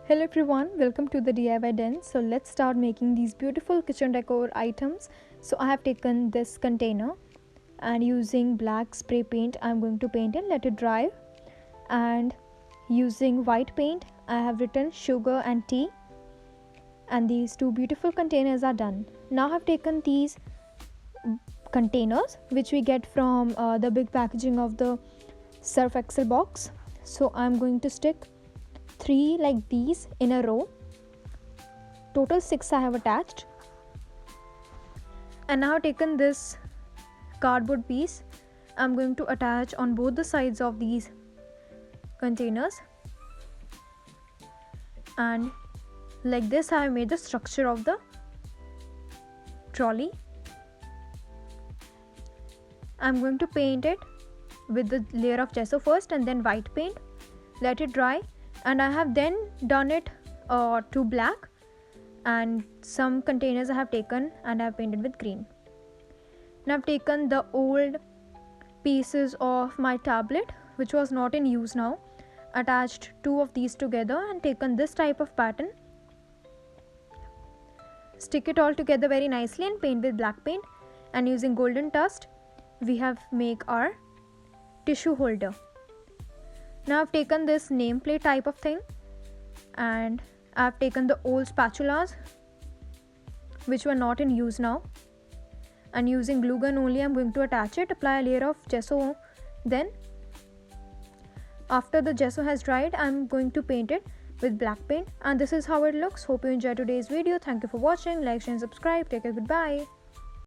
Hello everyone, welcome to the DIY Den. So let's start making these beautiful kitchen decor items. So I have taken this container and using black spray paint I'm going to paint it, let it dry, and using white paint I have written sugar and tea, and these two beautiful containers are done. Now I have taken these containers which we get from the big packaging of the Surf Excel box. So I'm going to stick 3 like these in a row. Total 6 I have attached. And now I have taken this cardboard piece. I'm going to attach on both the sides of these containers, and like this I have made the structure of the trolley. I'm going to paint it with the layer of gesso first and then white paint, let it dry, and I have then done it to black, and some containers I have taken and I have painted with green. Now I've taken the old pieces of my tablet which was not in use now, attached 2 of these together and taken this type of pattern, stick it all together very nicely and paint with black paint, and using golden dust we have make our tissue holder. Now I've taken this nameplate type of thing, and I've taken the old spatulas which were not in use now, and using glue gun only I'm going to attach it, apply a layer of gesso. Then after the gesso has dried I'm going to paint it with black paint, and this is how it looks. Hope you enjoyed today's video. Thank you for watching. Like, share and subscribe. Take care. Goodbye.